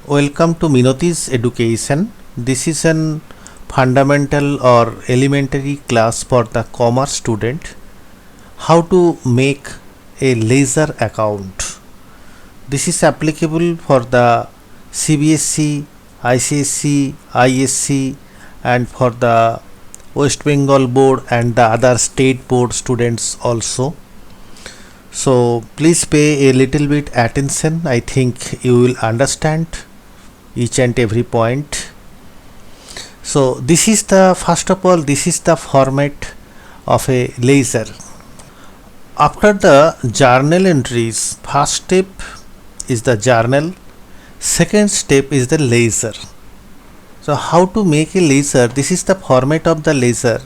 Welcome to Minati's education. This is an fundamental or elementary class for the commerce student. How to make a ledger account. This is applicable for the CBSE, ICSE, ISC and for the West Bengal board and the other state board students also. So please pay a little bit attention. I think you will understand each and every point. So this is the first of all this is the format of a ledger. After the journal entries, first step is the journal, second step is the ledger. So how to make a ledger? This is the format of the ledger.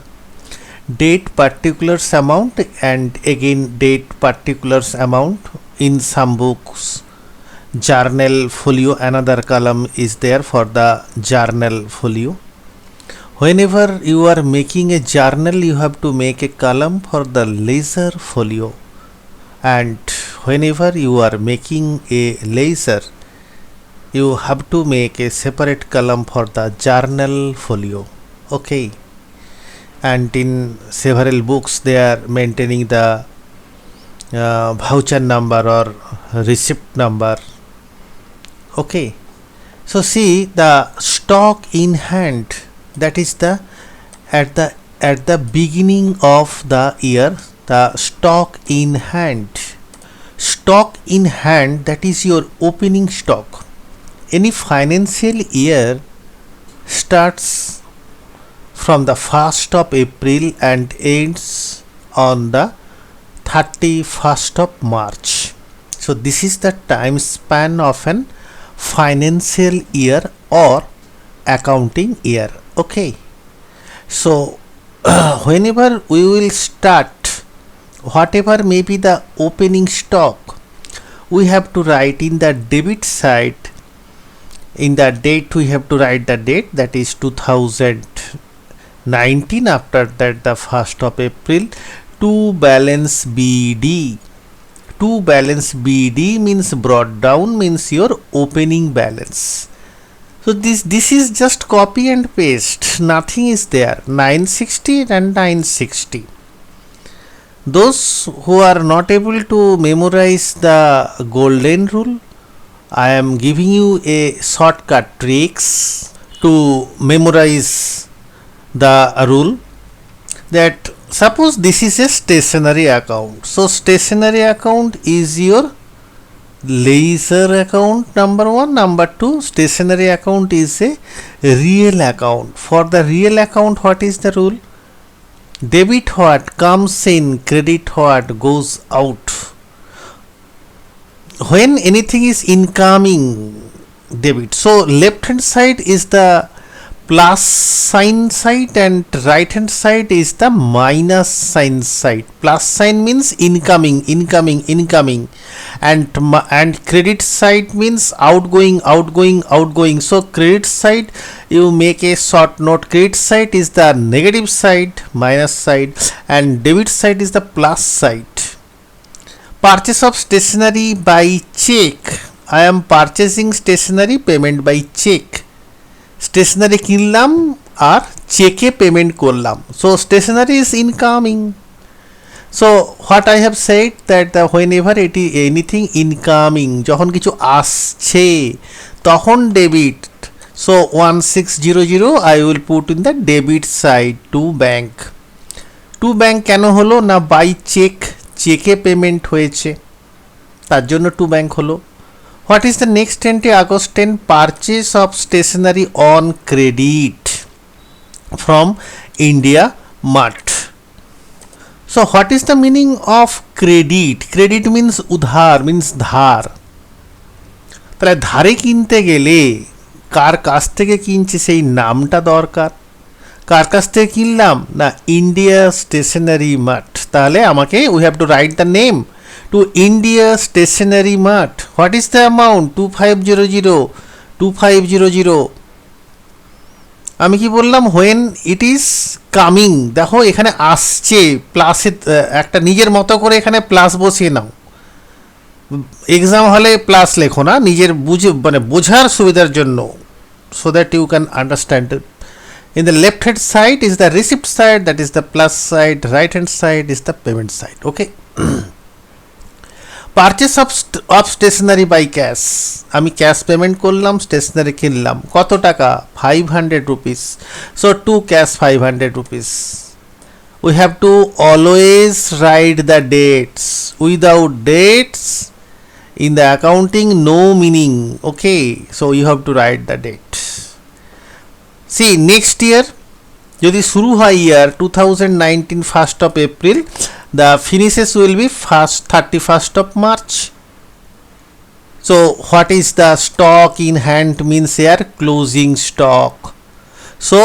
Date particulars amount and again date particulars amount. In some books journal folio another column is there for the journal folio. Whenever you are making a journal, you have to make a column for the ledger folio, and whenever you are making a ledger, you have to make a separate column for the journal folio. Okay, and in several books they are maintaining the voucher number or receipt number. Okay, so see the stock in hand, that is the at the beginning of the year, the stock in hand. Stock in hand, that is your opening stock. Any financial year starts from the 1st of April and ends on the 31st of March. So this is the time span of an financial year or accounting year. Okay, so whenever we will start, whatever may be the opening stock, we have to write in the debit side. In the date we have to write the date, that is 2019. After that the 1st of April, to balance BD. To balance BD means brought down, means your opening balance. So this is just copy and paste, nothing is there. 960 and 960. Those who are not able to memorize the golden rule, I am giving you a shortcut tricks to memorize the rule. That suppose this is a stationary account. So stationary account is your ledger account, number one. Number two, stationary account is a real account. For the real account, what is the rule? Debit what comes in, credit what goes out. When anything is incoming, debit. So left hand side is the plus sign side and right hand side is the minus sign side. Plus sign means incoming, and credit side means outgoing. So credit side, you make a short note, credit side is the negative side, minus side, and debit side is the plus side. Purchase of stationery by check. I am purchasing stationery, payment by check. Stationery কিনলাম আর চেকে payment করলাম. So stationery is incoming. So what I have said that whenever এটি anything incoming, যখন কিছু আসছে তখন debit. So 1600 I will put in the debit side to bank. To bank কেন হলো না, বাই চেক, চেকে পেমেন্ট হয়েছে তার জন্য টু ব্যাঙ্ক হলো. What is the next entry? August 10, purchase of stationery on credit from India Mart. So what is the meaning of credit? Credit means udhar, means ধার. তাহলে ধারে কিনতে গেলে কার কাছ থেকে কিনছি সেই নামটা দরকার. কার কাছ থেকে কিনলাম না, ইন্ডিয়া স্টেশনারি মার্ট. তাহলে আমাকে we have to write the name. To India Stationery Mart. What is the amount? 2500. আমি কি বললাম, when it is coming. দেখো এখানে আসছে, প্লাসে একটা নিজের মতো করে এখানে প্লাস বসিয়ে নাও. এক্সাম হলে প্লাস লেখো না, নিজের বুঝে মানে বোঝার সুবিধার জন্য, so that you can understand. In the left hand side is the receipt side, that is the plus side. Right hand side is the payment side. Okay. Purchase of stationery by cash. আমি cash payment করলাম, stationery কিনলাম, কত টাকা? 500 rupees. So to cash 500 rupees. We have to always write the dates. Without dates in the accounting, no meaning. Okay, so you have to write the date. See, next year যদি শুরু হয় ইয়ার 2019 1st of April, the finishes will be 31st of March. So what is the stock in hand means here closing stock. So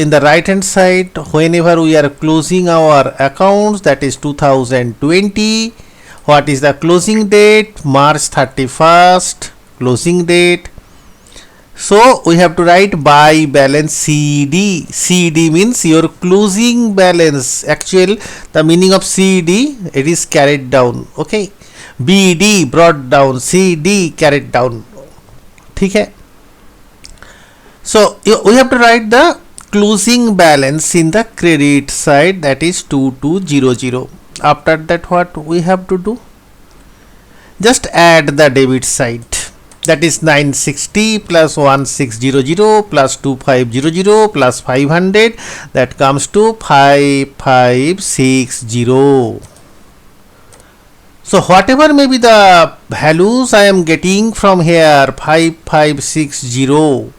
in the right hand side, whenever we are closing our accounts, that is 2020, what is the closing date? March 31st closing date. So we have to write by balance CD. CD means your closing balance. Actual the meaning of CD, it is carried down. Okay, BD brought down, CD carried down. ठीक है. So we have to write the closing balance in the credit side, that is 2200. After that what we have to do? Just add the debit side, that is 960 plus 1600 plus 2500 plus 500, that comes to 5560. So whatever may be the values I am getting from here, 5560,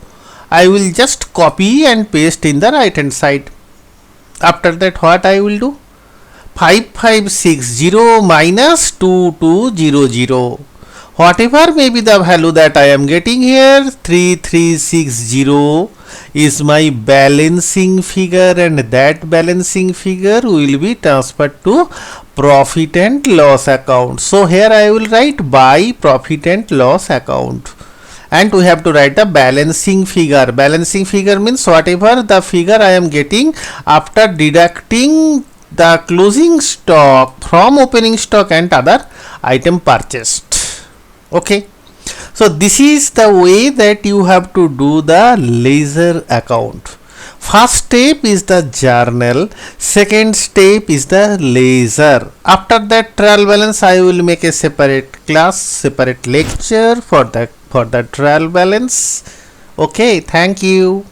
I will just copy and paste in the right hand side. After that what I will do? 5560 minus 2200. Whatever may be the value that I am getting here, 3360 is my balancing figure, and that balancing figure will be transferred to profit and loss account. So here I will write by profit and loss account, and we have to write the balancing figure. Balancing figure means whatever the figure I am getting after deducting the closing stock from opening stock and other item purchased. Okay, so this is the way that you have to do the ledger account. First step is the journal, second step is the ledger. After that trial balance I will make a separate class, separate lecture for the trial balance. Okay, thank you.